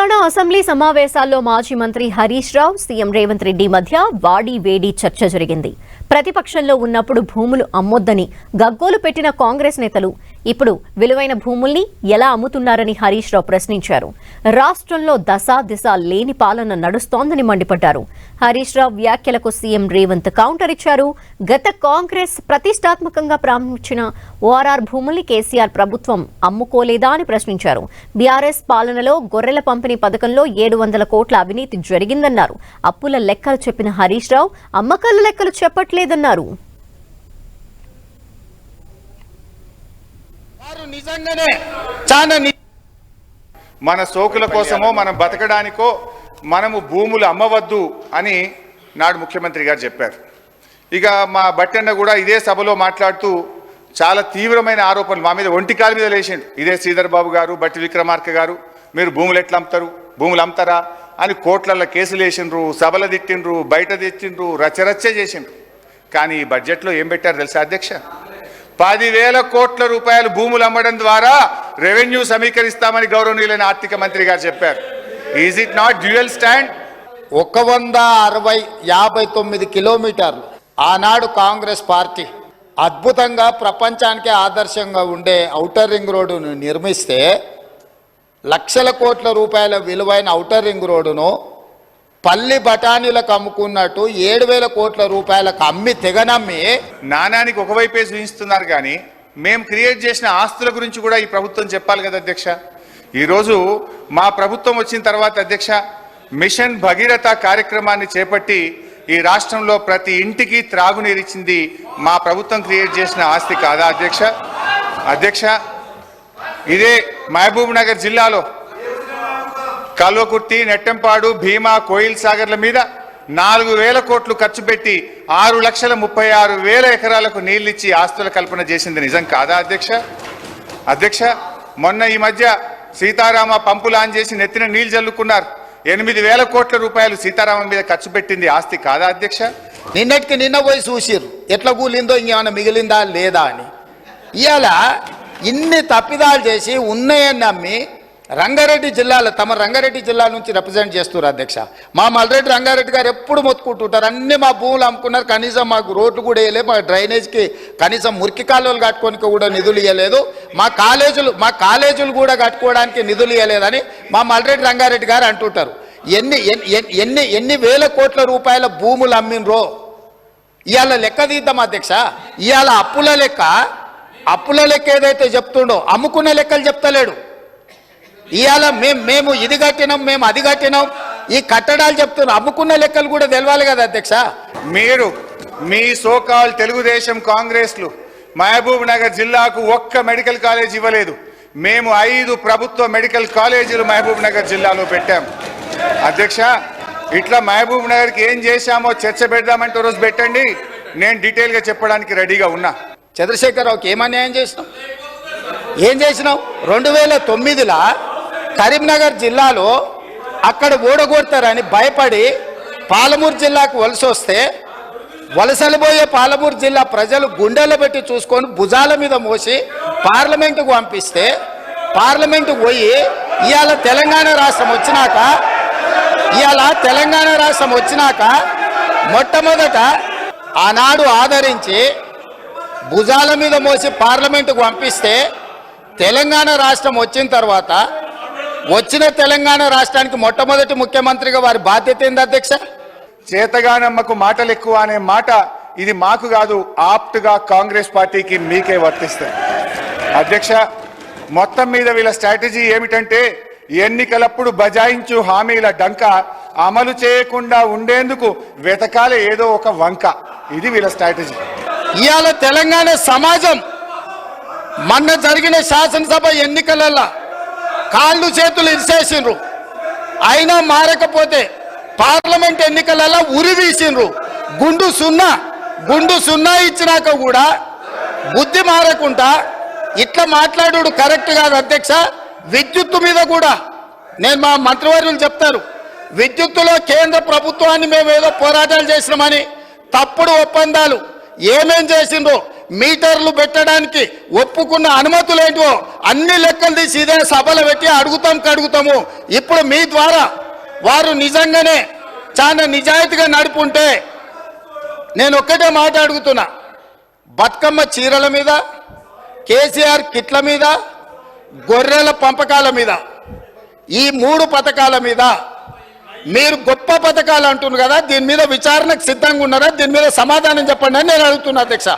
Telangana assembly సమావేశాల్లో మాజీ మంత్రి హరీష్ రావు, సీఎం రేవంత్ రెడ్డి మధ్య వాడి వేడి చర్చ జరిగింది. ప్రతిపక్షంలో ఉన్నప్పుడు భూములు అమ్మొద్దని గగ్గోలు పెట్టిన కాంగ్రెస్ నేతలు ఇప్పుడు విలువైన భూముల్ని ఎలా అమ్ముతున్నారని హరీష్ రావు ప్రశ్నించారు. రాష్ట్రంలో దశ దిశ లేని పాలన నడుస్తోందని మండిపడ్డారు. హరీష్ రావు వ్యాఖ్యలకు సీఎం రేవంత్ కౌంటర్ ఇచ్చారు. గత కాంగ్రెస్ ప్రతిష్టాత్మకంగా ప్రారంభించిన ఓఆర్ఆర్ భూముల్ని కేసీఆర్ ప్రభుత్వం అమ్ముకోలేదా అని ప్రశ్నించారు. బీఆర్ఎస్ పాలనలో గొర్రెల పంపిణీ పథకంలో 700 కోట్ల అవినీతి జరిగిందన్నారు. అప్పుల లెక్కలు చెప్పిన హరీష్ రావు అమ్మకాల లెక్కలు చెప్పట్లేదన్నారు. మన సోకుల కోసమో మనం బతకడానికో మనము భూములు అమ్మవద్దు అని నాడు ముఖ్యమంత్రి గారు చెప్పారు. ఇక మా బట్టన్న కూడా ఇదే సభలో మాట్లాడుతూ చాలా తీవ్రమైన ఆరోపణలు మా మీద ఒంటికాల మీద లేచిండు. ఇదే శ్రీధర్ బాబు గారు, బట్టి విక్రమార్క గారు, మీరు భూములు ఎట్లా అమ్ముతారు, భూములు అమ్ముతారా అని కోట్లల్లో కేసులు వేసిండ్రు, సభలు తిట్టిండ్రు, బయట తెచ్చిండ్రు, రచ్చరచ్చ చేసిండ్రు. కానీ ఈ బడ్జెట్లో ఏం పెట్టారు తెలుసా అధ్యక్ష? 10,000 కోట్ల రూపాయలు భూములు అమ్మడం ద్వారా రెవెన్యూ సమీకరిస్తామని గౌరవనీయులైన ఆర్థిక మంత్రి గారు చెప్పారు. Is it not dual stand? 159 కిలోమీటర్లు ఆనాడు కాంగ్రెస్ పార్టీ అద్భుతంగా ప్రపంచానికి ఆదర్శంగా ఉండే ఔటర్ రింగ్ రోడ్డును నిర్మిస్తే లక్షల కోట్ల రూపాయల విలువైన ఔటర్ రింగ్ రోడ్డును పల్లి బఠానీలకు అమ్ముకున్నట్టు 7,000 కోట్ల రూపాయలకు అమ్మి తెగనమ్మి నాణానికి ఒకవైపే చూపిస్తున్నారు. కానీ మేము క్రియేట్ చేసిన ఆస్తుల గురించి కూడా ఈ ప్రభుత్వం చెప్పాలి కదా అధ్యక్ష. ఈరోజు మా ప్రభుత్వం వచ్చిన తర్వాత అధ్యక్ష మిషన్ భగీరథ కార్యక్రమాన్ని చేపట్టి ఈ రాష్ట్రంలో ప్రతి ఇంటికి త్రాగునీరిచ్చింది మా ప్రభుత్వం క్రియేట్ చేసిన ఆస్తి కాదా అధ్యక్ష? అధ్యక్ష ఇదే మహబూబ్ నగర్ జిల్లాలో కల్వకుర్తి, నెట్టంపాడు, భీమా, కోయిల్ సాగర్ల మీద 4,000 కోట్లు ఖర్చు పెట్టి 6,36,000 ఎకరాలకు నీళ్ళిచ్చి ఆస్తుల కల్పన చేసింది నిజం కాదా అధ్యక్ష? అధ్యక్ష మొన్న ఈ మధ్య సీతారామ పంపులు ఆన్ చేసి నెత్తిన నీళ్లు జల్లుకున్నారు. 8,000 కోట్ల రూపాయలు సీతారామం మీద ఖర్చు పెట్టింది ఆస్తి కాదా అధ్యక్ష? నిన్నటికి నిన్న పోయి చూసిర్రు ఎట్లా కూలిందో, ఇంకేమైనా మిగిలిందా లేదా అని. ఇవాళ ఇన్ని తప్పిదాలు చేసి ఉన్నాయని నమ్మి రంగారెడ్డి జిల్లాలో తమ రంగారెడ్డి జిల్లా నుంచి రిప్రజెంట్ చేస్తున్నారు అధ్యక్ష. మా మల్రెడ్డి రంగారెడ్డి గారు ఎప్పుడు మొత్తుకుంటుంటారు, అన్ని మా భూములు అమ్ముకున్నారు, కనీసం మాకు రోడ్లు కూడా వేయలేదు, మా డ్రైనేజ్కి కనీసం మురికి కాలువలు కట్టుకోనికి కూడా నిధులు ఇవ్వలేదు, మా కాలేజీలు కూడా కట్టుకోవడానికి నిధులు ఇవ్వలేదని మా మల్రెడ్డి రంగారెడ్డి గారు అంటుంటారు. ఎన్ని వేల కోట్ల రూపాయల భూములు అమ్మినరో ఇవాళ లెక్క తీద్దాం అధ్యక్ష. ఇవాళ అప్పుల లెక్క ఏదైతే చెప్తుండో అమ్ముకున్న లెక్కలు చెప్తలేడు. ఇవాళ మేము ఇది కట్టినాం, మేము అది కట్టినాం, ఈ కట్టడాలు చెప్తున్నాం, అమ్ముకున్న లెక్కలు కూడా తెలవాలి కదా అధ్యక్ష. మీరు మీ సోకాల్ తెలుగుదేశం కాంగ్రెస్లు మహబూబ్ నగర్ జిల్లాకు ఒక్క మెడికల్ కాలేజ్ ఇవ్వలేదు. మేము 5 ప్రభుత్వ మెడికల్ కాలేజీలు మహబూబ్ నగర్ జిల్లాలో పెట్టాం అధ్యక్ష. ఇట్లా మహబూబ్ నగర్కి ఏం చేశామో చర్చ పెడదామంటే రోజు పెట్టండి, నేను డీటెయిల్గా చెప్పడానికి రెడీగా ఉన్నా. చంద్రశేఖరరావుకి ఏం అన్యాయం చేసినావు? 2009లో కరీంనగర్ జిల్లాలో అక్కడ ఓడగొడతారని భయపడి పాలమూరు జిల్లాకు వలస వస్తే వలసలు పోయే పాలమూరు జిల్లా ప్రజలు గుండెల్లో పెట్టి చూసుకొని భుజాల మీద మోసి పార్లమెంటుకు పంపిస్తే పార్లమెంటుకు పోయి ఇవాళ తెలంగాణ రాష్ట్రం వచ్చినాక మొట్టమొదట ఆనాడు ఆదరించి భుజాల మీద మోసి పార్లమెంటుకు పంపిస్తే తెలంగాణ రాష్ట్రం వచ్చిన తర్వాత వచ్చిన తెలంగాణ రాష్ట్రానికి మొట్టమొదటి ముఖ్యమంత్రిగా వారి బాధ్యత ఏంది అధ్యక్ష? చేతగానమ్మకు మాటలు ఎక్కువ అనే మాట ఇది మాకు కాదు, ఆప్ట్గా కాంగ్రెస్ పార్టీకి మీకే వర్తిస్తుంది అధ్యక్ష. మొత్తం మీద వీళ్ళ స్ట్రాటజీ ఏమిటంటే ఎన్నికలప్పుడు బజాయించు హామీల డంక అమలు చేయకుండా ఉండేందుకు వెతకాలే ఏదో ఒక వంక. ఇది వీళ్ళ స్ట్రాటజీ. ఇవాళ తెలంగాణ సమాజం మొన్న జరిగిన శాసనసభ ఎన్నికలలో కాళ్ళు చేతులు ఇరిసేసిండ్రు, అయినా మారకపోతే పార్లమెంట్ ఎన్నికలలో ఉరి తీసిండ్రు. గుండు సున్నా ఇచ్చినాక కూడా బుద్ధి మారకుండా ఇట్లా మాట్లాడు కరెక్ట్ కాదు అధ్యక్ష. విద్యుత్తు మీద కూడా నేను మా మంత్రివర్యులు చెప్తారు, విద్యుత్తులో కేంద్ర ప్రభుత్వాన్ని మేము ఏదో పోరాటాలు చేసినామని తప్పుడు ఒప్పందాలు ఏమేం చేసిండ్రో మీటర్లు పెట్టడానికి ఒప్పుకున్న అనుమతులు ఏంటో అన్ని లెక్కలు తీసి ఇదే సభలు పెట్టి కడుగుతాము. ఇప్పుడు మీ ద్వారా వారు నిజంగానే చాలా నిజాయితీగా నడుపుంటే నేను ఒక్కటే మాట అడుగుతున్నా, బతుకమ్మ చీరల మీద, కేసీఆర్ కిట్ల మీద, గొర్రెల పంపకాల మీద, ఈ 3 పథకాల మీద మీరు గొప్ప పథకాలు అంటున్నారు కదా, దీని మీద విచారణకు సిద్ధంగా ఉన్నారా? దీని మీద సమాధానం చెప్పండి అని నేను అడుగుతున్నా అధ్యక్ష.